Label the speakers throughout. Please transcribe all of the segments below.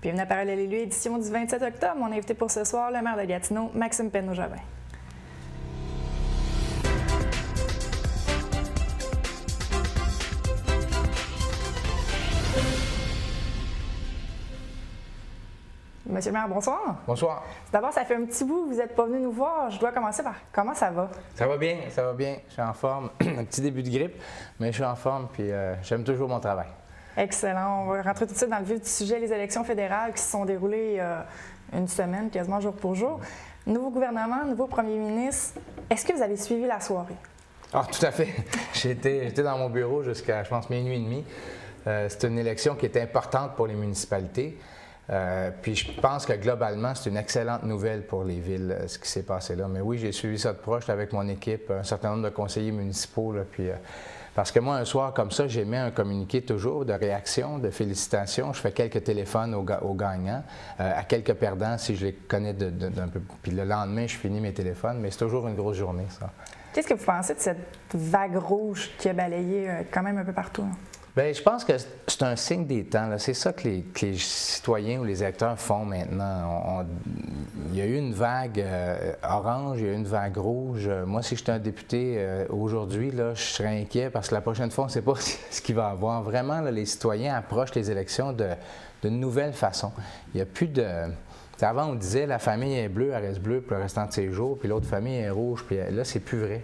Speaker 1: Bienvenue à Parallèle élu, édition du 27 octobre. Mon invité pour ce soir, le maire de Gatineau, Maxime Penneau-Jobin. Monsieur le maire, bonsoir.
Speaker 2: Bonsoir.
Speaker 1: D'abord, ça fait un petit bout que vous n'êtes pas venu nous voir. Je dois commencer par comment ça va?
Speaker 2: Ça va bien, ça va bien. Je suis en forme. Un petit début de grippe, mais je suis en forme puis j'aime toujours mon travail.
Speaker 1: Excellent. On va rentrer tout de suite dans le vif du sujet, les élections fédérales qui se sont déroulées il y a une semaine, quasiment jour pour jour. Nouveau gouvernement, nouveau premier ministre. Est-ce que vous avez suivi la soirée?
Speaker 2: Ah, tout à fait. J'étais dans mon bureau jusqu'à, je pense, minuit et demi. C'est une élection qui est importante pour les municipalités. Puis je pense que globalement, c'est une excellente nouvelle pour les villes, ce qui s'est passé là. Mais oui, j'ai suivi ça de proche avec mon équipe, un certain nombre de conseillers municipaux. Là, puis, parce que moi, un soir comme ça, j'émets un communiqué toujours de réaction, de félicitations. Je fais quelques téléphones aux gagnants, à quelques perdants si je les connais d'un peu. Puis le lendemain, je finis mes téléphones, mais c'est toujours une grosse journée, ça.
Speaker 1: Qu'est-ce que vous pensez de cette vague rouge qui a balayé quand même un peu partout?
Speaker 2: Bien, je pense que c'est un signe des temps. C'est ça que les citoyens ou les électeurs font maintenant. Il y a eu une vague orange, il y a eu une vague rouge. Moi, si j'étais un député aujourd'hui, là, je serais inquiet parce que la prochaine fois, on ne sait pas ce qu'il va y avoir. Vraiment, là, les citoyens approchent les élections d'une nouvelle façon. Il n'y a plus de... Avant, on disait la famille est bleue, elle reste bleue pour le restant de ses jours, puis l'autre famille est rouge, puis là, c'est plus vrai.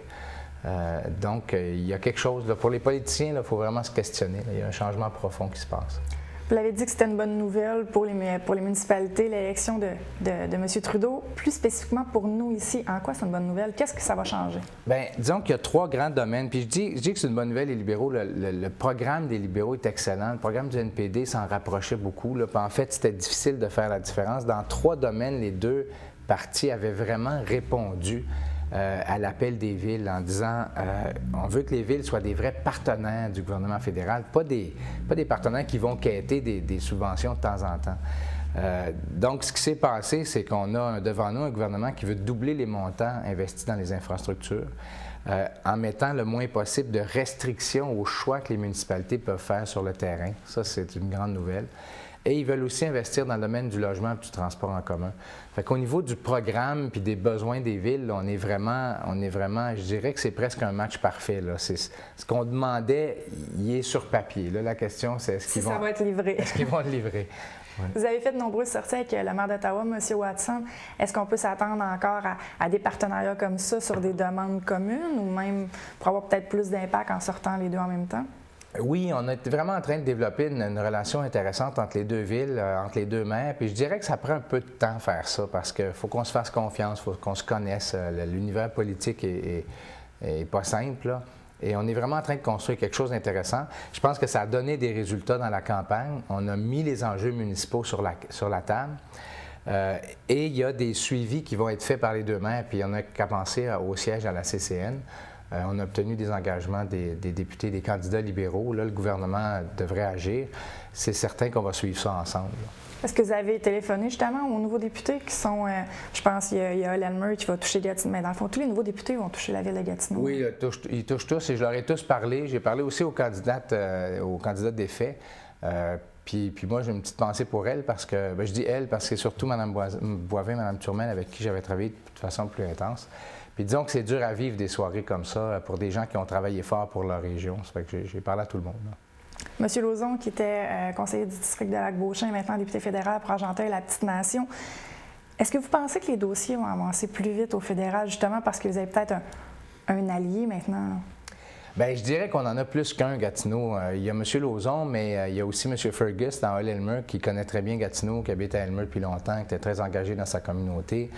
Speaker 2: Donc, il y a quelque chose, là, pour les politiciens, il faut vraiment se questionner. Là, il y a un changement profond qui se passe.
Speaker 1: Vous l'avez dit que c'était une bonne nouvelle pour les municipalités, l'élection de M. Trudeau. Plus spécifiquement pour nous ici, en quoi c'est une bonne nouvelle? Qu'est-ce que ça va changer? Bien,
Speaker 2: disons qu'il y a trois grands domaines. Puis je dis que c'est une bonne nouvelle, les libéraux. Le programme des libéraux est excellent. Le programme du NPD s'en rapprochait beaucoup. Là. Puis en fait, c'était difficile de faire la différence. Dans trois domaines, les deux partis avaient vraiment répondu à l'appel des villes en disant on veut que les villes soient des vrais partenaires du gouvernement fédéral, pas des partenaires qui vont quêter des subventions de temps en temps. Donc, ce qui s'est passé, c'est qu'on a devant nous un gouvernement qui veut doubler les montants investis dans les infrastructures en mettant le moins possible de restrictions aux choix que les municipalités peuvent faire sur le terrain. Ça, c'est une grande nouvelle. Et ils veulent aussi investir dans le domaine du logement et du transport en commun. Fait qu'au niveau du programme puis des besoins des villes, là, on est vraiment, je dirais que c'est presque un match parfait. Là. C'est, ce qu'on demandait, il est sur papier. Là, la question, c'est est-ce qu'ils vont...
Speaker 1: ça va être livré.
Speaker 2: Est-ce qu'ils vont le livrer? Ouais.
Speaker 1: Vous avez fait de nombreuses sorties avec le maire d'Ottawa, M. Watson. Est-ce qu'on peut s'attendre encore à des partenariats comme ça sur des demandes communes ou même pour avoir peut-être plus d'impact en sortant les deux en même temps?
Speaker 2: Oui, on est vraiment en train de développer une relation intéressante entre les deux villes, entre les deux maires. Puis je dirais que ça prend un peu de temps à faire ça parce qu'il faut qu'on se fasse confiance, il faut qu'on se connaisse. L'univers politique est pas simple, là. Et on est vraiment en train de construire quelque chose d'intéressant. Je pense que ça a donné des résultats dans la campagne. On a mis les enjeux municipaux sur la table. Et il y a des suivis qui vont être faits par les deux maires. Puis on n'a qu'à penser au siège à la CCN. On a obtenu des engagements des députés, des candidats libéraux. Là, le gouvernement devrait agir. C'est certain qu'on va suivre ça ensemble.
Speaker 1: Est-ce que vous avez téléphoné justement aux nouveaux députés qui sont, je pense qu'il y a Elmer qui va toucher Gatineau, mais dans le fond, tous les nouveaux députés vont toucher la ville de Gatineau.
Speaker 2: Oui, ils touchent tous et je leur ai tous parlé. J'ai parlé aussi aux candidats d'effet. Puis moi, j'ai une petite pensée pour elle parce que, je dis elle parce que c'est surtout Mme Boivin, Mme Turmel avec qui j'avais travaillé de façon plus intense. Puis disons que c'est dur à vivre des soirées comme ça pour des gens qui ont travaillé fort pour leur région. Ça fait que j'ai parlé à tout le monde. Là.
Speaker 1: Monsieur Lauzon, qui était conseiller du district de Lac-Beauchamp, maintenant député fédéral pour Argenteuil, la petite nation, est-ce que vous pensez que les dossiers vont avancer plus vite au fédéral, justement parce que vous avez peut-être un allié maintenant?
Speaker 2: Bien, je dirais qu'on en a plus qu'un, Gatineau. Il y a M. Lauzon, mais il y a aussi M. Fergus dans Hull-Elmer qui connaît très bien Gatineau, qui habite à Elmer depuis longtemps, qui était très engagé dans sa communauté.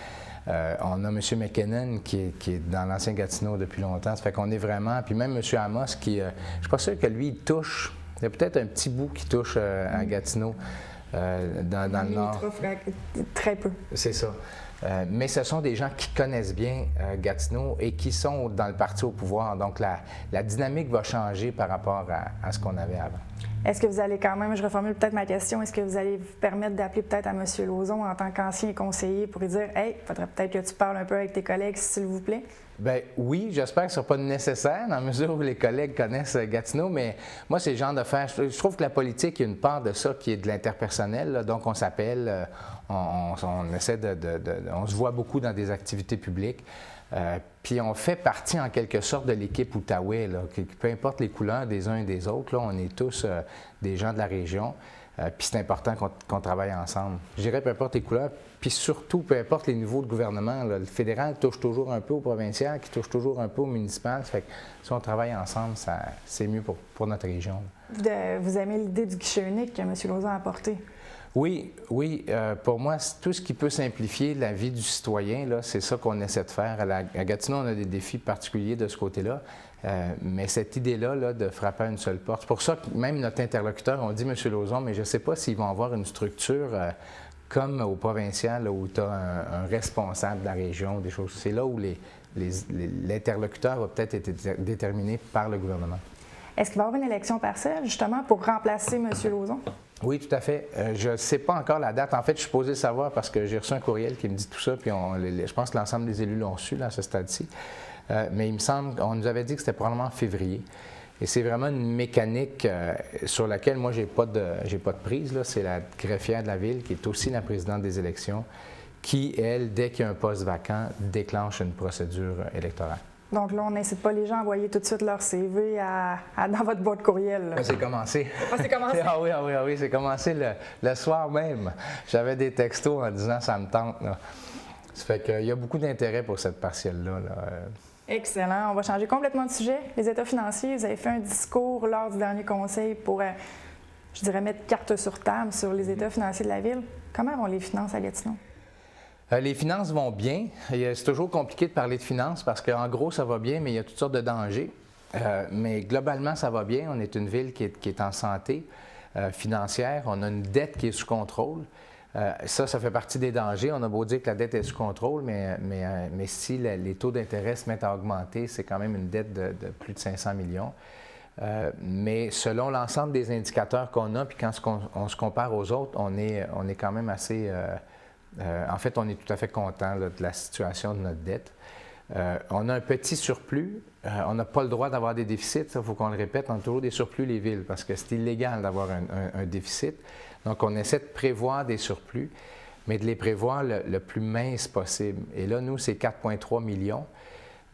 Speaker 2: On a M. McKinnon qui est dans l'ancien Gatineau depuis longtemps. Ça fait qu'on est vraiment... Puis même M. Amos qui... je ne suis pas sûr que lui, il touche... Il y a peut-être un petit bout qui touche à Gatineau dans le nord.
Speaker 1: Très peu.
Speaker 2: C'est ça. Mais ce sont des gens qui connaissent bien Gatineau et qui sont dans le parti au pouvoir. Donc, la dynamique va changer par rapport à ce qu'on avait avant.
Speaker 1: Est-ce que vous allez quand même, je reformule peut-être ma question, est-ce que vous allez vous permettre d'appeler peut-être à M. Lauzon en tant qu'ancien conseiller pour lui dire « Hey, il faudrait peut-être que tu parles un peu avec tes collègues, s'il vous plaît ».
Speaker 2: Bien, oui, j'espère que ce ne sera pas nécessaire dans la mesure où les collègues connaissent Gatineau, mais moi, c'est le genre de faire. Je trouve que la politique, il y a une part de ça qui est de l'interpersonnel, là. Donc, on s'appelle, on essaie on se voit beaucoup dans des activités publiques. Puis on fait partie en quelque sorte de l'équipe Outaouais, là, peu importe les couleurs des uns et des autres, là, on est tous des gens de la région. Puis c'est important qu'on travaille ensemble. Je dirais peu importe les couleurs, puis surtout peu importe les niveaux de gouvernement. Là, le fédéral touche toujours un peu au provincial, qui touche toujours un peu au municipal. Ça fait que si on travaille ensemble, c'est mieux pour notre région.
Speaker 1: Vous aimez l'idée du guichet unique que M. Lauzon a apporté?
Speaker 2: Oui. Pour moi, tout ce qui peut simplifier la vie du citoyen, là, c'est ça qu'on essaie de faire. À Gatineau, on a des défis particuliers de ce côté-là. Mais cette idée-là là, de frapper à une seule porte, c'est pour ça que même notre interlocuteur, on dit M. Lauzon, mais je ne sais pas s'ils vont avoir une structure comme au provincial, là, où tu as un responsable de la région, des choses. C'est là où l'interlocuteur va peut-être être déterminé par le gouvernement.
Speaker 1: Est-ce qu'il va y avoir une élection partielle, justement, pour remplacer M. Lauzon?
Speaker 2: Oui, tout à fait. Je ne sais pas encore la date. En fait, je suis supposé le savoir parce que j'ai reçu un courriel qui me dit tout ça, puis je pense que l'ensemble des élus l'ont su là, à ce stade-ci. Mais il me semble qu'on nous avait dit que c'était probablement en février. Et c'est vraiment une mécanique sur laquelle moi, j'ai pas de prise. C'est la greffière de la Ville, qui est aussi la présidente des élections, qui, elle, dès qu'il y a un poste vacant, déclenche une procédure électorale.
Speaker 1: Donc là, on n'incite pas les gens à envoyer tout de suite leur CV dans votre boîte courriel.
Speaker 2: C'est commencé.
Speaker 1: Ah, c'est commencé?
Speaker 2: Ah oui, c'est commencé le soir même. J'avais des textos en disant « ça me tente ». Ça fait qu'il y a beaucoup d'intérêt pour cette partielle-là.
Speaker 1: Excellent. On va changer complètement de sujet. Les états financiers, vous avez fait un discours lors du dernier conseil pour, je dirais, mettre carte sur table sur les états financiers de la Ville. Comment vont les finances à Gatineau?
Speaker 2: Les finances vont bien. C'est toujours compliqué de parler de finances parce qu'en gros, ça va bien, mais il y a toutes sortes de dangers. Mais globalement, ça va bien. On est une ville qui est en santé financière. On a une dette qui est sous contrôle. Ça fait partie des dangers. On a beau dire que la dette est sous contrôle, mais si les taux d'intérêt se mettent à augmenter, c'est quand même une dette de plus de 500 millions. Mais selon l'ensemble des indicateurs qu'on a, puis quand on se compare aux autres, on est quand même assez... en fait, on est tout à fait content là, de la situation de notre dette. On a un petit surplus. On n'a pas le droit d'avoir des déficits. Il faut qu'on le répète. On a toujours des surplus, les villes, parce que c'est illégal d'avoir un déficit. Donc, on essaie de prévoir des surplus, mais de les prévoir le plus mince possible. Et là, nous, c'est 4,3 millions.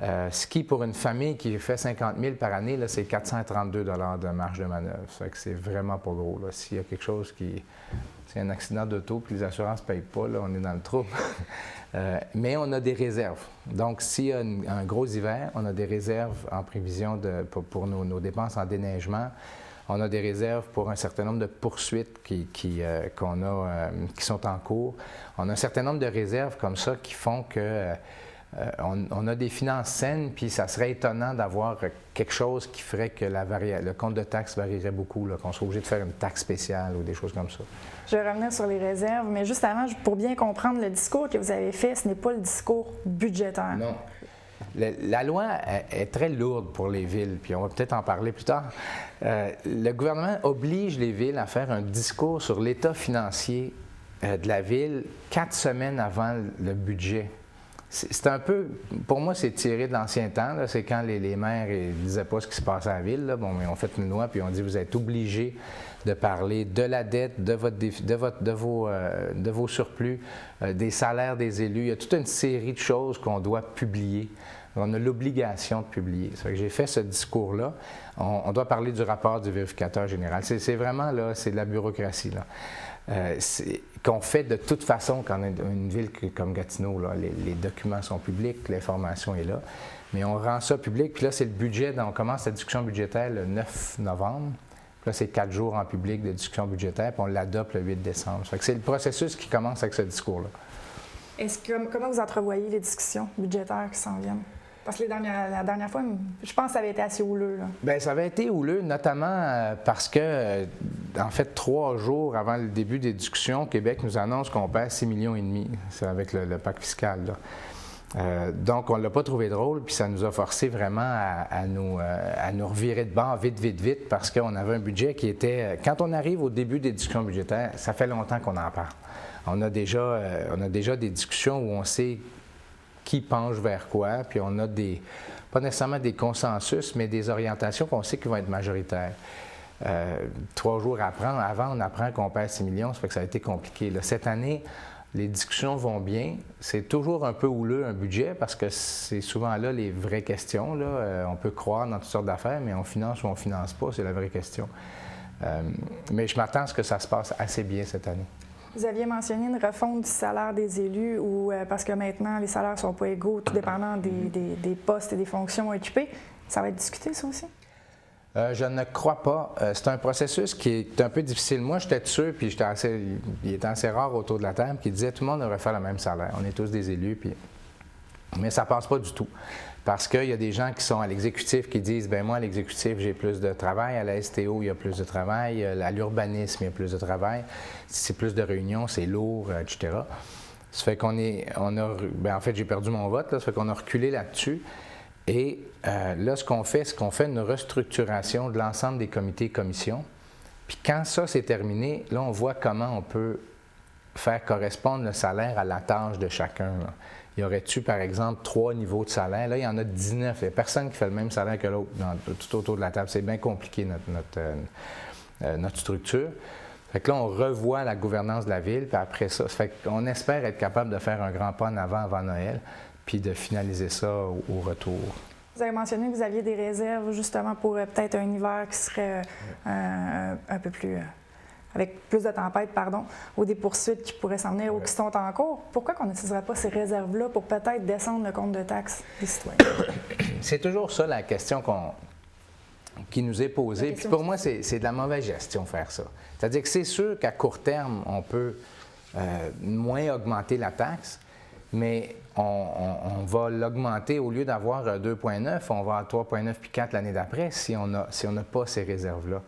Speaker 2: Ce qui, pour une famille qui fait 50 000 par année, c'est 432 $ de marge de manœuvre. Ça fait que c'est vraiment pas gros. S'il y a quelque chose c'est un accident d'auto et les assurances ne payent pas, là, on est dans le trouble. Mais on a des réserves. Donc, s'il y a un gros hiver, on a des réserves en prévision pour nos dépenses en déneigement. On a des réserves pour un certain nombre de poursuites qui sont en cours. On a un certain nombre de réserves comme ça qui font que on a des finances saines, puis ça serait étonnant d'avoir quelque chose qui ferait que le compte de taxes varierait beaucoup, qu'on soit obligé de faire une taxe spéciale ou des choses comme ça.
Speaker 1: Je vais revenir sur les réserves, mais juste avant, pour bien comprendre le discours que vous avez fait, ce n'est pas le discours budgétaire.
Speaker 2: Non. La loi est très lourde pour les villes, puis on va peut-être en parler plus tard. Le gouvernement oblige les villes à faire un discours sur l'état financier de la ville 4 semaines avant le budget. C'est un peu, pour moi, c'est tiré de l'ancien temps. Là. C'est quand les maires ne disaient pas ce qui se passait à la ville. Là. Bon, mais on fait une loi puis on dit vous êtes obligés de parler de la dette, de vos surplus, des salaires des élus. Il y a toute une série de choses qu'on doit publier. On a l'obligation de publier. Ça fait que j'ai fait ce discours-là. On doit parler du rapport du vérificateur général. C'est vraiment là, c'est de la bureaucratie là. Qu'on fait de toute façon quand on est une ville comme Gatineau, là, les documents sont publics, l'information est là, mais on rend ça public, puis là c'est le budget, donc on commence la discussion budgétaire le 9 novembre, puis là c'est 4 jours en public de discussion budgétaire, puis on l'adopte le 8 décembre. Ça fait que c'est le processus qui commence avec ce discours-là.
Speaker 1: Comment vous entrevoyez les discussions budgétaires qui s'en viennent? Parce que la dernière fois, je pense que ça avait été assez houleux. Là.
Speaker 2: Bien, ça avait été houleux, notamment parce que en fait, 3 jours avant le début des discussions, Québec nous annonce qu'on perd 6,5 millions. C'est avec le pacte fiscal, là. Donc, on ne l'a pas trouvé drôle, puis ça nous a forcé vraiment à nous revirer de bord vite, parce qu'on avait un budget qui était... Quand on arrive au début des discussions budgétaires, ça fait longtemps qu'on en parle. On a déjà des discussions où on sait qui penche vers quoi, puis on a pas nécessairement des consensus, mais des orientations qu'on sait qui vont être majoritaires. 3 jours avant, on apprend qu'on perd 6 millions, ça fait que ça a été compliqué. Là, cette année, les discussions vont bien. C'est toujours un peu houleux, un budget, parce que c'est souvent là les vraies questions. Là. On peut croire dans toutes sortes d'affaires, mais on finance ou on ne finance pas, c'est la vraie question. Mais je m'attends à ce que ça se passe assez bien cette année.
Speaker 1: Vous aviez mentionné une refonte du salaire des élus, parce que maintenant, les salaires ne sont pas égaux, tout dépendant des postes et des fonctions occupées. Ça va être discuté, ça aussi?
Speaker 2: Je ne crois pas. C'est un processus qui est un peu difficile. Moi, j'étais sûr, puis il était assez rare autour de la table, qui disait tout le monde devrait faire le même salaire. On est tous des élus, mais ça ne passe pas du tout. Parce qu'il y a des gens qui sont à l'exécutif qui disent, bien moi, à l'exécutif, j'ai plus de travail. À la STO, il y a plus de travail. À l'urbanisme, il y a plus de travail. Si c'est plus de réunions, c'est lourd, etc. Ça fait en fait, j'ai perdu mon vote. Là, ça fait qu'on a reculé là-dessus. Et là, ce qu'on fait une restructuration de l'ensemble des comités et commissions. Puis quand ça, c'est terminé, là, on voit comment on peut faire correspondre le salaire à la tâche de chacun. Là. Il y aurait-tu, par exemple, 3 niveaux de salaire? Là, il y en a 19. Il n'y a personne qui fait le même salaire que l'autre tout autour de la table. C'est bien compliqué, notre structure. Fait que là, on revoit la gouvernance de la ville, puis après ça fait qu'on espère être capable de faire un grand pas en avant Noël, puis de finaliser ça au retour.
Speaker 1: Vous avez mentionné que vous aviez des réserves justement pour peut-être un hiver qui serait un peu plus... avec plus de tempêtes, ou des poursuites qui pourraient s'en venir ou qui sont en cours. Pourquoi qu'on n'utiliserait pas ces réserves-là pour peut-être descendre le compte de taxes des citoyens?
Speaker 2: C'est toujours ça la question qui nous est posée. Puis pour moi, c'est de la mauvaise gestion faire ça. C'est-à-dire que c'est sûr qu'à court terme, on peut moins augmenter la taxe, mais on va l'augmenter au lieu d'avoir 2,9, on va avoir 3,9 puis 4 l'année d'après si on n'a pas ces réserves-là.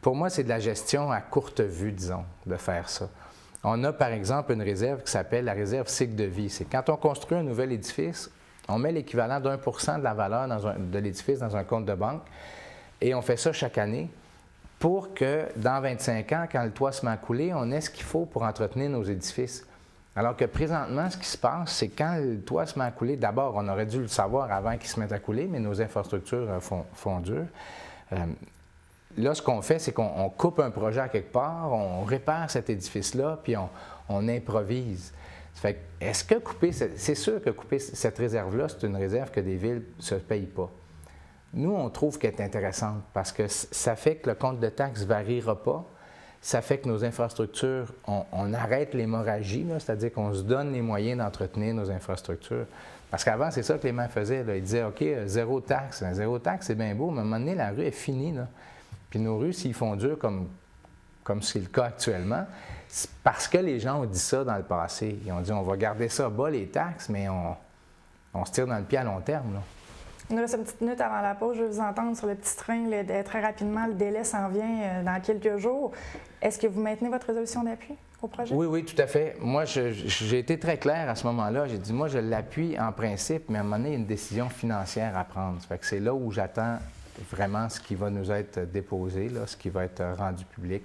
Speaker 2: Pour moi, c'est de la gestion à courte vue, disons, de faire ça. On a, par exemple, une réserve qui s'appelle la réserve cycle de vie. C'est quand on construit un nouvel édifice, on met l'équivalent d'1% de la valeur de l'édifice dans un compte de banque et on fait ça chaque année pour que, dans 25 ans, quand le toit se met à couler, on ait ce qu'il faut pour entretenir nos édifices. Alors que présentement, ce qui se passe, c'est quand le toit se met à couler, d'abord, on aurait dû le savoir avant qu'il se mette à couler, mais nos infrastructures font dur. Là, ce qu'on fait, c'est qu'on coupe un projet à quelque part, on répare cet édifice-là, puis on improvise. Ça fait est-ce que c'est sûr que couper cette réserve-là, c'est une réserve que des villes ne se payent pas. Nous, on trouve qu'elle est intéressante parce que ça fait que le compte de taxes ne variera pas. Ça fait que nos infrastructures, on arrête l'hémorragie, c'est-à-dire qu'on se donne les moyens d'entretenir nos infrastructures. Parce qu'avant, c'est ça que les maires faisaient. Là. Ils disaient, OK, zéro taxe. Zéro taxe, c'est bien beau, mais à un moment donné, la rue est finie. Là. Puis nos rues, s'ils font dur comme c'est le cas actuellement, c'est parce que les gens ont dit ça dans le passé. Ils ont dit, on va garder ça bas, les taxes, mais on se tire dans le pied à long terme. Là.
Speaker 1: Il nous reste une petite minute avant la pause. Je veux vous entendre sur le petit train. Très rapidement, le délai s'en vient dans quelques jours. Est-ce que vous maintenez votre résolution d'appui au projet?
Speaker 2: Oui, tout à fait. Moi, j'ai été très clair à ce moment-là. J'ai dit, moi, je l'appuie en principe, mais à un moment donné, il y a une décision financière à prendre. Ça fait que c'est là où j'attends vraiment ce qui va nous être déposé, là, ce qui va être rendu public.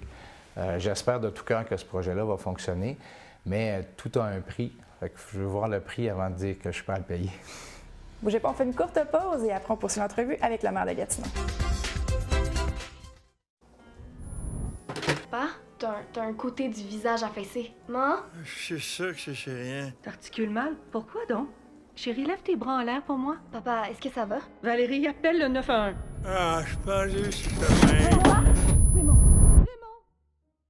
Speaker 2: J'espère de tout cœur que ce projet-là va fonctionner, mais tout a un prix. Fait que je veux voir le prix avant de dire que je suis prêt à le payer.
Speaker 1: Bougez pas, on fait une courte pause et après on poursuit l'entrevue avec le maire de Gatineau.
Speaker 3: Papa, t'as un côté du visage affaissé. Maman?
Speaker 4: Je suis sûr que c'est rien.
Speaker 5: T'articules mal? Pourquoi donc? Chérie, lève tes bras en l'air pour moi.
Speaker 3: Papa, est-ce que ça va?
Speaker 5: Valérie, appelle le 911.
Speaker 4: Ah, je pense juste que rien.
Speaker 5: C'est bon.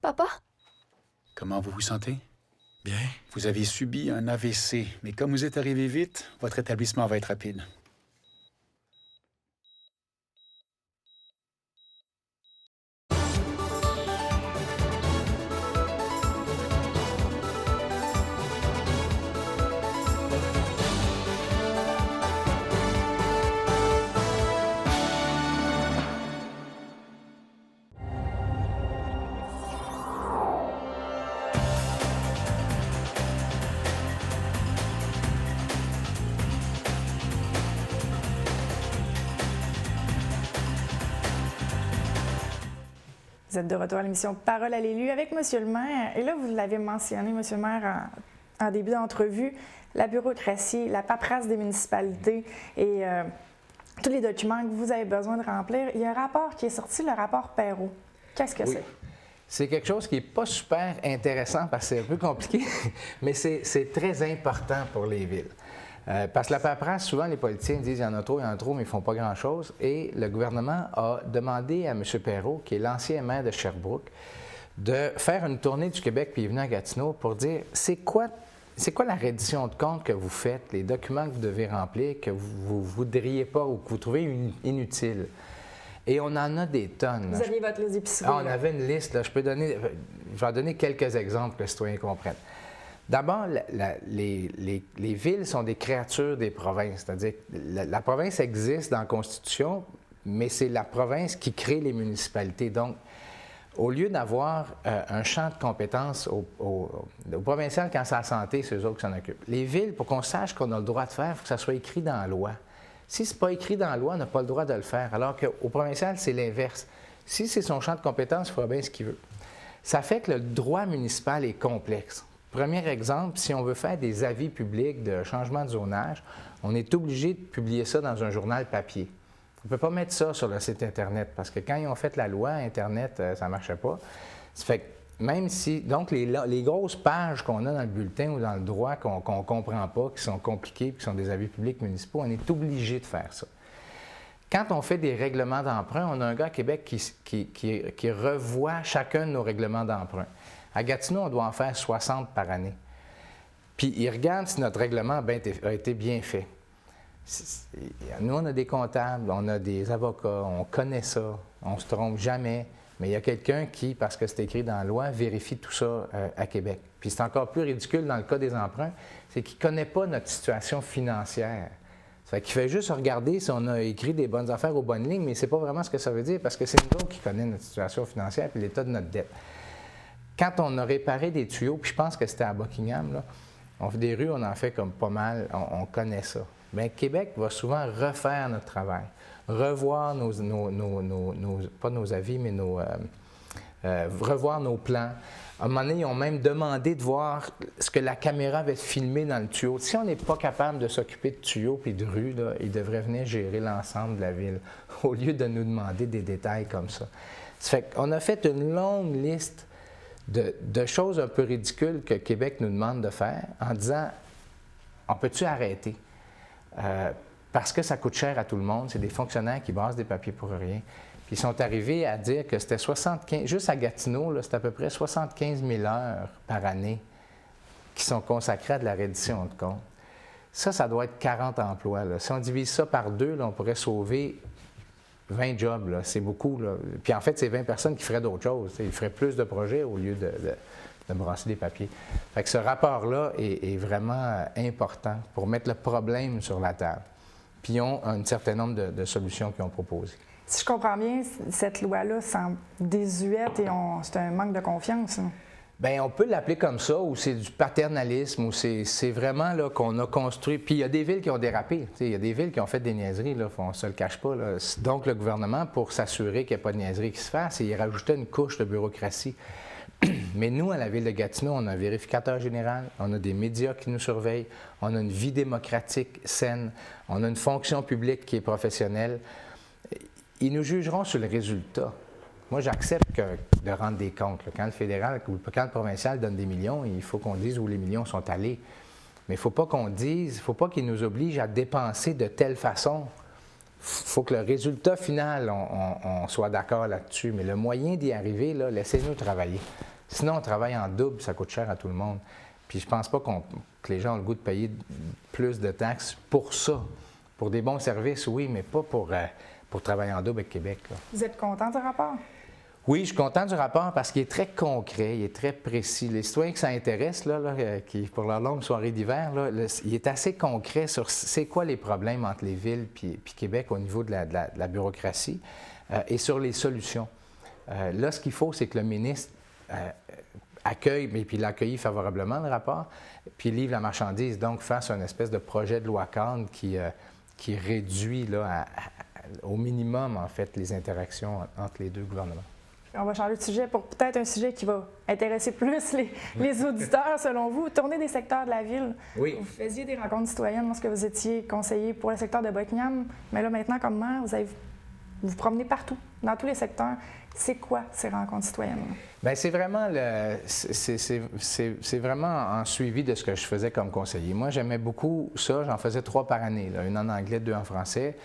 Speaker 3: Papa?
Speaker 6: Comment vous vous sentez?
Speaker 4: Bien.
Speaker 6: Vous avez subi un AVC, mais comme vous êtes arrivé vite, votre établissement va être rapide.
Speaker 1: Vous êtes de retour à l'émission Parole à l'élu avec M. le maire. Et là, vous l'avez mentionné, M. le maire, en début d'entrevue, la bureaucratie, la paperasse des municipalités et tous les documents que vous avez besoin de remplir. Il y a un rapport qui est sorti, le rapport Perrault. Qu'est-ce que c'est?
Speaker 2: C'est quelque chose qui n'est pas super intéressant parce que c'est un peu compliqué, mais c'est très important pour les villes. Parce que la paperasse, souvent, les politiciens disent il y en a trop, mais ils ne font pas grand-chose. Et le gouvernement a demandé à M. Perrault, qui est l'ancien maire de Sherbrooke, de faire une tournée du Québec puis il est venu à Gatineau pour dire c'est quoi la reddition de compte que vous faites, les documents que vous devez remplir, que vous ne voudriez pas ou que vous trouvez inutiles. Et on en a des tonnes.
Speaker 1: Vous aviez votre liste d'épicerie.
Speaker 2: On avait une liste. Là. Je vais donner quelques exemples que les citoyens comprennent. D'abord, les villes sont des créatures des provinces. C'est-à-dire que la province existe dans la Constitution, mais c'est la province qui crée les municipalités. Donc, au lieu d'avoir un champ de compétences au provincial quand c'est la santé, c'est eux autres qui s'en occupent. Les villes, pour qu'on sache qu'on a le droit de faire, il faut que ça soit écrit dans la loi. Si ce n'est pas écrit dans la loi, on n'a pas le droit de le faire. Alors qu'au provincial, c'est l'inverse. Si c'est son champ de compétences, il fera bien ce qu'il veut. Ça fait que le droit municipal est complexe. Premier exemple, si on veut faire des avis publics de changement de zonage, on est obligé de publier ça dans un journal papier. On ne peut pas mettre ça sur le site Internet parce que quand ils ont fait la loi, Internet, ça ne marchait pas. Ça fait que même si, donc, les grosses pages qu'on a dans le bulletin ou dans le droit qu'on ne comprend pas, qui sont compliquées, qui sont des avis publics municipaux, on est obligé de faire ça. Quand on fait des règlements d'emprunt, on a un gars à Québec qui revoit chacun de nos règlements d'emprunt. À Gatineau, on doit en faire 60 par année. Puis il regarde si notre règlement a été bien fait. Nous, on a des comptables, on a des avocats, on connaît ça, on ne se trompe jamais. Mais il y a quelqu'un qui, parce que c'est écrit dans la loi, vérifie tout ça à Québec. Puis c'est encore plus ridicule dans le cas des emprunts, c'est qu'il ne connaît pas notre situation financière. Ça fait qu'il fait juste regarder si on a écrit des bonnes affaires aux bonnes lignes, mais c'est pas vraiment ce que ça veut dire, parce que c'est nous autres qui connaissons notre situation financière et l'état de notre dette. Quand on a réparé des tuyaux, puis je pense que c'était à Buckingham, là, on fait des rues, on en fait comme pas mal, on connaît ça. Bien, Québec va souvent refaire notre travail, revoir pas nos avis, mais revoir nos plans. À un moment donné, ils ont même demandé de voir ce que la caméra avait filmé dans le tuyau. Si on n'est pas capable de s'occuper de tuyaux et de rues, là, ils devraient venir gérer l'ensemble de la ville, au lieu de nous demander des détails comme ça. Ça fait qu'on a fait une longue liste de choses un peu ridicules que Québec nous demande de faire en disant « on peut-tu arrêter? Parce que ça coûte cher à tout le monde, c'est des fonctionnaires qui brassent des papiers pour rien. Puis ils sont arrivés à dire que c'était 75, juste à Gatineau, là, c'est à peu près 75 000 heures par année qui sont consacrées à de la reddition de comptes. Ça doit être 40 emplois. Là. Si on divise ça par 2, là, on pourrait sauver 20 jobs. Là. C'est beaucoup. Là. Puis en fait, c'est 20 personnes qui feraient d'autres choses. Ils feraient plus de projets au lieu de brasser des papiers. Fait que ce rapport-là est vraiment important pour mettre le problème sur la table. Puis ils ont un certain nombre de solutions qu'ils ont proposées.
Speaker 1: Si je comprends bien, cette loi-là semble désuète et c'est un manque de confiance. Hein?
Speaker 2: Bien, on peut l'appeler comme ça, ou c'est du paternalisme, ou c'est vraiment là, qu'on a construit. Puis il y a des villes qui ont dérapé. Il y a des villes qui ont fait des niaiseries, là, on ne se le cache pas. Là. Donc le gouvernement, pour s'assurer qu'il n'y a pas de niaiserie qui se fasse, il rajoutait une couche de bureaucratie. Mais nous, à la Ville de Gatineau, on a un vérificateur général, on a des médias qui nous surveillent, on a une vie démocratique saine, on a une fonction publique qui est professionnelle. Ils nous jugeront sur le résultat. Moi, j'accepte de rendre des comptes. Là. Quand le fédéral ou quand le provincial donne des millions, il faut qu'on dise où les millions sont allés. Mais il ne faut pas qu'on dise, il ne faut pas qu'ils nous obligent à dépenser de telle façon. Il faut que le résultat final, on soit d'accord là-dessus. Mais le moyen d'y arriver, là, laissez-nous travailler. Sinon, on travaille en double, ça coûte cher à tout le monde. Puis je ne pense pas que les gens ont le goût de payer plus de taxes pour ça. Pour des bons services, oui, mais pas pour travailler en double avec Québec. Là.
Speaker 1: Vous êtes content du rapport?
Speaker 2: Oui, je suis content du rapport parce qu'il est très concret, il est très précis. Les citoyens qui s'intéressent, qui pour leur longue soirée d'hiver, il est assez concret sur c'est quoi les problèmes entre les villes puis Québec au niveau de la bureaucratie et sur les solutions. Là, ce qu'il faut, c'est que le ministre accueille, mais puis il accueille favorablement le rapport, puis livre la marchandise, donc fasse une espèce de projet de loi cadre qui réduit là, au minimum, en fait, les interactions entre les deux gouvernements.
Speaker 1: On va changer de sujet pour peut-être un sujet qui va intéresser plus les auditeurs, selon vous. Tournée des secteurs de la ville.
Speaker 2: Oui.
Speaker 1: Vous faisiez des rencontres citoyennes lorsque vous étiez conseiller pour le secteur de Buckingham, mais là, maintenant, comme maire, vous vous promenez partout, dans tous les secteurs. C'est quoi ces rencontres citoyennes?
Speaker 2: Bien, c'est vraiment c'est vraiment en suivi de ce que je faisais comme conseiller. Moi, j'aimais beaucoup ça. J'en faisais 3 par année, là, une en anglais, 2 en français.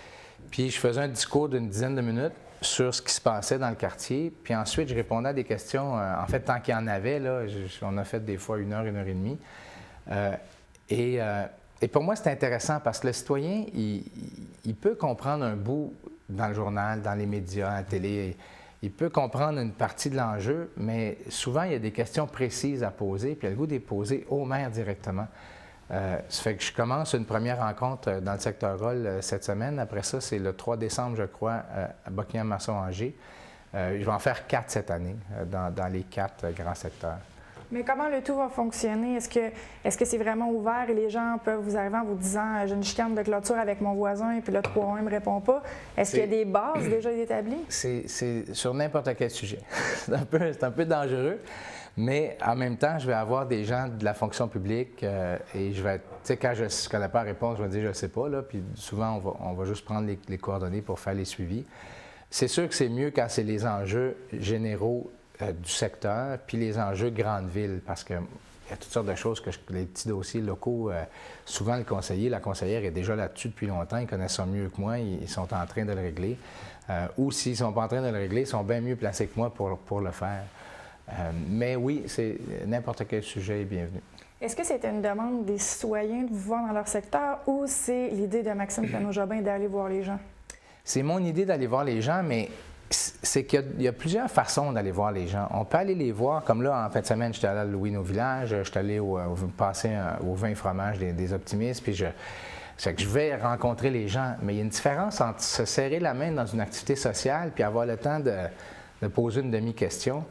Speaker 2: Puis je faisais un discours d'une dizaine de minutes sur ce qui se passait dans le quartier. Puis ensuite, je répondais à des questions. En fait, tant qu'il y en avait, là, on a fait des fois 1 heure, 1 heure et demie. Et pour moi, c'est intéressant parce que le citoyen, il peut comprendre un bout dans le journal, dans les médias, à la télé. Il peut comprendre une partie de l'enjeu, mais souvent, il y a des questions précises à poser, puis il a le goût de les poser au maire directement. Ça fait que je commence une première rencontre dans le secteur Roll cette semaine. Après ça, c'est le 3 décembre, je crois, à Buckingham-Masson-Angers. Je vais en faire 4 cette année, dans les 4 grands secteurs.
Speaker 1: Mais comment le tout va fonctionner? Est-ce que c'est vraiment ouvert et les gens peuvent vous arriver en vous disant « j'ai une chicane de clôture avec mon voisin » et puis le 3-1 ne me répond pas? Est-ce qu'il y a des bases déjà établies?
Speaker 2: C'est sur n'importe quel sujet. C'est un peu dangereux. Mais en même temps, je vais avoir des gens de la fonction publique et je vais, tu sais, quand je ne connais pas la réponse, je vais dire je ne sais pas, là, puis souvent, on va juste prendre les coordonnées pour faire les suivis. C'est sûr que c'est mieux quand c'est les enjeux généraux du secteur, puis les enjeux grande ville, parce qu'il y a toutes sortes de choses que les petits dossiers locaux, souvent le conseiller, la conseillère est déjà là-dessus depuis longtemps, ils connaissent ça mieux que moi, ils sont en train de le régler. Ou s'ils ne sont pas en train de le régler, ils sont bien mieux placés que moi pour le faire. Mais oui, c'est n'importe quel sujet est bienvenu.
Speaker 1: Est-ce que c'était une demande des citoyens de vous voir dans leur secteur ou c'est l'idée de Maxime Penaud-Jobin d'aller voir les gens?
Speaker 2: C'est mon idée d'aller voir les gens, mais c'est qu'il y a plusieurs façons d'aller voir les gens. On peut aller les voir, comme là, en fin de semaine, j'étais allé à Louis au village, j'étais allé passer au vin fromage des optimistes, puis c'est que je vais rencontrer les gens. Mais il y a une différence entre se serrer la main dans une activité sociale puis avoir le temps de poser une demi-question,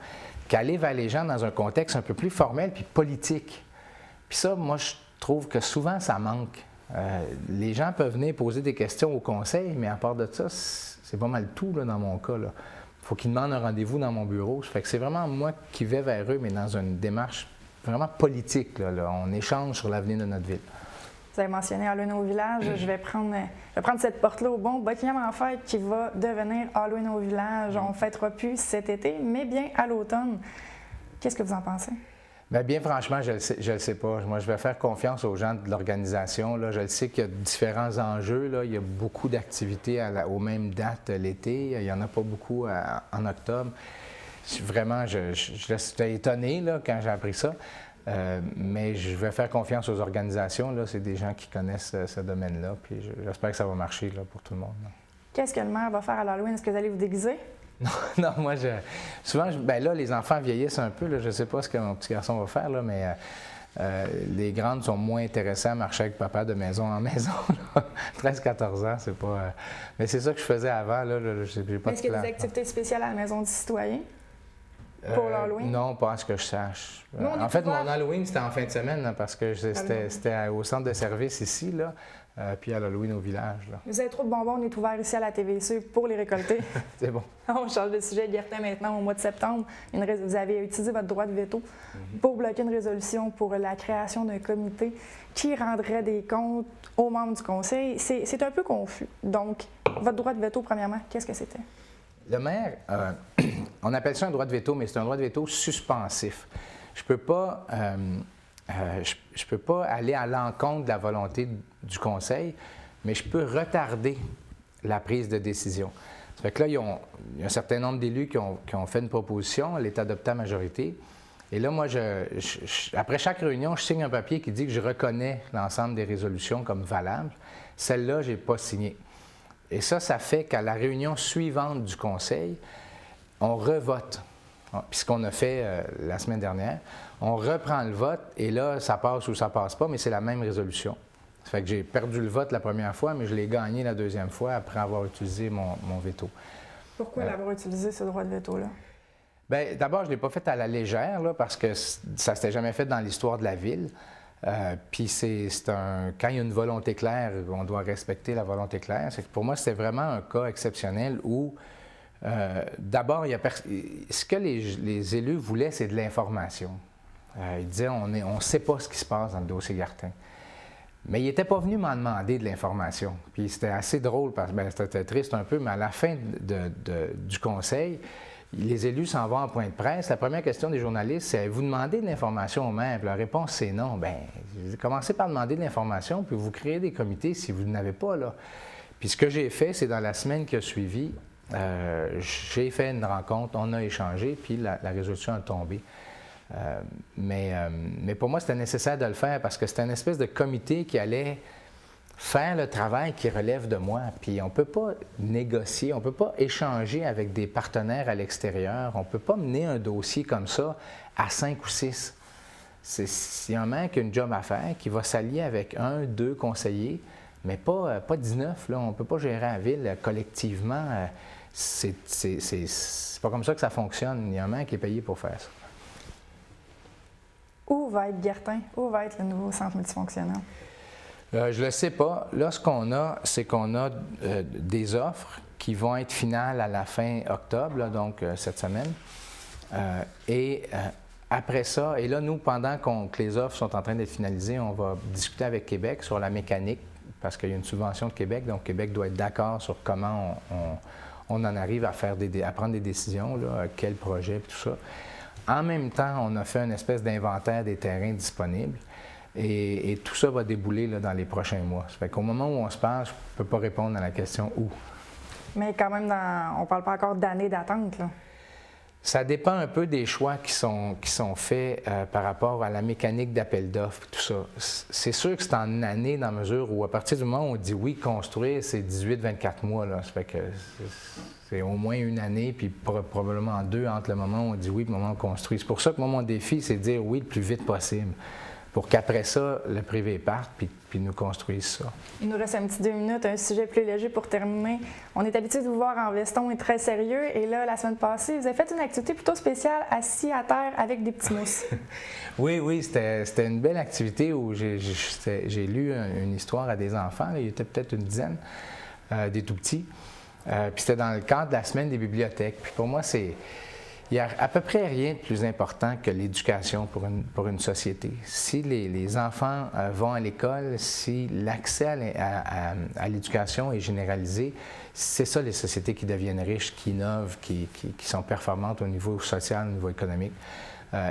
Speaker 2: qu'aller vers les gens dans un contexte un peu plus formel puis politique. Puis ça, moi, je trouve que souvent, ça manque. Les gens peuvent venir poser des questions au conseil, mais à part de ça, c'est pas mal tout là, dans mon cas. Il faut qu'ils demandent un rendez-vous dans mon bureau. Ça fait que c'est vraiment moi qui vais vers eux, mais dans une démarche vraiment politique. Là. On échange sur l'avenir de notre ville.
Speaker 1: Vous avez mentionné Halloween au village. Je vais prendre cette porte-là au bon. Buckingham en fête qui va devenir Halloween au village. On ne fêtera plus cet été, mais bien à l'automne. Qu'est-ce que vous en pensez?
Speaker 2: Bien franchement, je ne le sais pas. Moi, je vais faire confiance aux gens de l'organisation. Là. Je le sais qu'il y a différents enjeux. Là. Il y a beaucoup d'activités aux mêmes dates l'été. Il n'y en a pas beaucoup en octobre. Vraiment, j'étais étonné là, quand j'ai appris ça. Mais je vais faire confiance aux organisations. Là. C'est des gens qui connaissent ce domaine-là. Puis j'espère que ça va marcher là, pour tout le monde. Là.
Speaker 1: Qu'est-ce que le maire va faire à l'Halloween? Est-ce que vous allez vous déguiser?
Speaker 2: Non, moi, souvent, là, les enfants vieillissent un peu. Là, je ne sais pas ce que mon petit garçon va faire, là, mais les grandes sont moins intéressées à marcher avec papa de maison en maison. 13-14 ans, c'est pas... mais c'est ça que je faisais avant. Là, j'ai pas
Speaker 1: Est-ce qu'il y a des activités spéciales à la Maison du citoyen pour l'Halloween?
Speaker 2: Non, pas à ce que je sache. En fait, mon Halloween, c'était en fin de semaine là, parce que c'était au centre de service ici, là, puis à l'Halloween au village. Là.
Speaker 1: Vous avez trop de bonbons, on est ouvert ici à la TVC pour les récolter.
Speaker 2: C'est bon.
Speaker 1: On change de sujet. Guertin, maintenant, au mois de septembre, vous avez utilisé votre droit de veto pour bloquer une résolution pour la création d'un comité qui rendrait des comptes aux membres du conseil. C'est un peu confus. Donc, votre droit de veto, premièrement, qu'est-ce que c'était?
Speaker 2: Le maire, on appelle ça un droit de veto, mais c'est un droit de veto suspensif. Je peux pas aller à l'encontre de la volonté du conseil, mais je peux retarder la prise de décision. Ça fait que là, il y a un certain nombre d'élus qui ont fait une proposition, elle est adoptée à majorité. Et là, moi, après chaque réunion, je signe un papier qui dit que je reconnais l'ensemble des résolutions comme valables. Celle-là, je n'ai pas signée. Et ça fait qu'à la réunion suivante du conseil, on revote. Puis ce qu'on a fait la semaine dernière, on reprend le vote et là, ça passe ou ça passe pas, mais c'est la même résolution. Ça fait que j'ai perdu le vote la première fois, mais je l'ai gagné la deuxième fois après avoir utilisé mon veto.
Speaker 1: Pourquoi l'avoir utilisé, ce droit de veto-là?
Speaker 2: Bien, d'abord, je ne l'ai pas fait à la légère, là, parce que ça ne s'était jamais fait dans l'histoire de la ville. Puis quand il y a une volonté claire, on doit respecter la volonté claire. C'est que pour moi, c'était vraiment un cas exceptionnel où D'abord, ce que les élus voulaient, c'est de l'information. Ils disaient, on ne sait pas ce qui se passe dans le dossier Gartin. Mais il n'était pas venu m'en demander de l'information. Puis c'était assez drôle, parce que c'était triste un peu, mais à la fin du conseil, les élus s'en vont en point de presse. La première question des journalistes, c'est « Vous demandez de l'information au maire? » La réponse, c'est non. Bien, commencez par demander de l'information, puis vous créez des comités si vous n'avez pas, là. Puis ce que j'ai fait, c'est dans la semaine qui a suivi, j'ai fait une rencontre, on a échangé, puis la résolution a tombé. Mais pour moi, c'était nécessaire de le faire parce que c'était une espèce de comité qui allait faire le travail qui relève de moi. Puis on ne peut pas négocier, on ne peut pas échanger avec des partenaires à l'extérieur, on ne peut pas mener un dossier comme ça à 5 ou 6. Il y a un maire qui a une job à faire, qui va s'allier avec 1, 2 conseillers, mais pas 19. Là. On ne peut pas gérer la ville collectivement. C'est pas comme ça que ça fonctionne. Il y a un maire qui est payé pour faire ça.
Speaker 1: Où va être Gartin? Où va être le nouveau centre multifonctionnel?
Speaker 2: Je ne le sais pas. Là, ce qu'on a, c'est qu'on a des offres qui vont être finales à la fin octobre, là, donc cette semaine. Après ça, et là, nous, pendant que les offres sont en train d'être finalisées, on va discuter avec Québec sur la mécanique, parce qu'il y a une subvention de Québec, donc Québec doit être d'accord sur comment on en arrive à prendre des décisions, là, quel projet, tout ça. En même temps, on a fait une espèce d'inventaire des terrains disponibles et tout ça va débouler là, dans les prochains mois. Ça fait qu'au moment où on se parle, je ne peux pas répondre à la question « où ». Mais
Speaker 1: quand même, on ne parle pas encore d'années d'attente, là.
Speaker 2: Ça dépend un peu des choix qui sont faits par rapport à la mécanique d'appel d'offres, tout ça. C'est sûr que c'est en année dans la mesure où, à partir du moment où on dit oui, construire, c'est 18-24 mois. Là. Ça fait que c'est au moins une année, puis probablement 2 entre le moment où on dit oui et le moment où on construit. C'est pour ça que moi, mon défi, c'est de dire oui le plus vite possible, pour qu'après ça, le privé parte, puis nous construise ça.
Speaker 1: Il nous reste un petit 2 minutes, un sujet plus léger pour terminer. On est habitué de vous voir en veston et très sérieux, et là, la semaine passée, vous avez fait une activité plutôt spéciale, assis à terre avec des petits mousses.
Speaker 2: Oui, c'était une belle activité où j'ai lu une histoire à des enfants, là, il y était peut-être une dizaine, des tout-petits. Puis c'était dans le cadre de la semaine des bibliothèques. Puis pour moi, il n'y a à peu près rien de plus important que l'éducation pour une société. Si les enfants vont à l'école, si l'accès à l'éducation est généralisé, c'est ça les sociétés qui deviennent riches, qui innovent, qui sont performantes au niveau social, au niveau économique.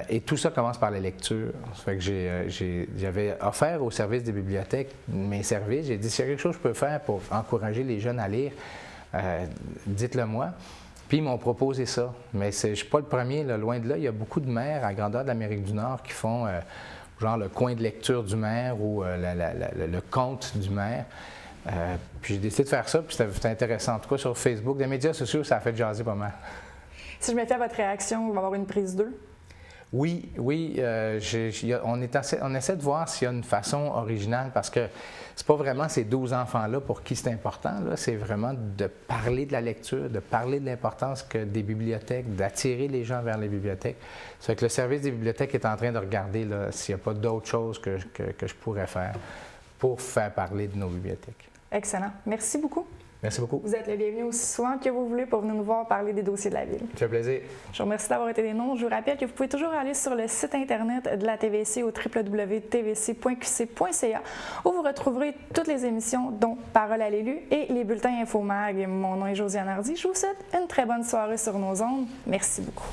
Speaker 2: Et tout ça commence par la lecture. Ça fait que j'avais offert au service des bibliothèques mes services. J'ai dit, s'il y a quelque chose que je peux faire pour encourager les jeunes à lire, dites-le moi. Puis ils m'ont proposé ça. Mais je ne suis pas le premier, là, loin de là. Il y a beaucoup de maires à grandeur de l'Amérique du Nord qui font genre le coin de lecture du maire ou le conte du maire. Puis j'ai décidé de faire ça, puis c'était intéressant. En tout cas, sur Facebook, les médias sociaux, ça a fait jaser pas mal.
Speaker 1: Si je me fie à votre réaction, il va y avoir une prise 2?
Speaker 2: Oui. On essaie de voir s'il y a une façon originale, parce que c'est pas vraiment ces 12 enfants-là pour qui c'est important. C'est vraiment de parler de la lecture, de parler de l'importance des bibliothèques, d'attirer les gens vers les bibliothèques. Ça fait que le service des bibliothèques est en train de regarder s'il n'y a pas d'autres choses que je pourrais faire pour faire parler de nos bibliothèques.
Speaker 1: Excellent. Merci beaucoup.
Speaker 2: Merci beaucoup.
Speaker 1: Vous êtes le bienvenu aussi souvent que vous voulez pour venir nous voir parler des dossiers de la Ville.
Speaker 2: Ça fait plaisir.
Speaker 1: Je vous remercie d'avoir été des nôtres. Je vous rappelle que vous pouvez toujours aller sur le site Internet de la TVC au www.tvc.qc.ca où vous retrouverez toutes les émissions, dont Parole à l'élu et les bulletins Infomag. Mon nom est Josiane Hardy. Je vous souhaite une très bonne soirée sur nos ondes. Merci beaucoup.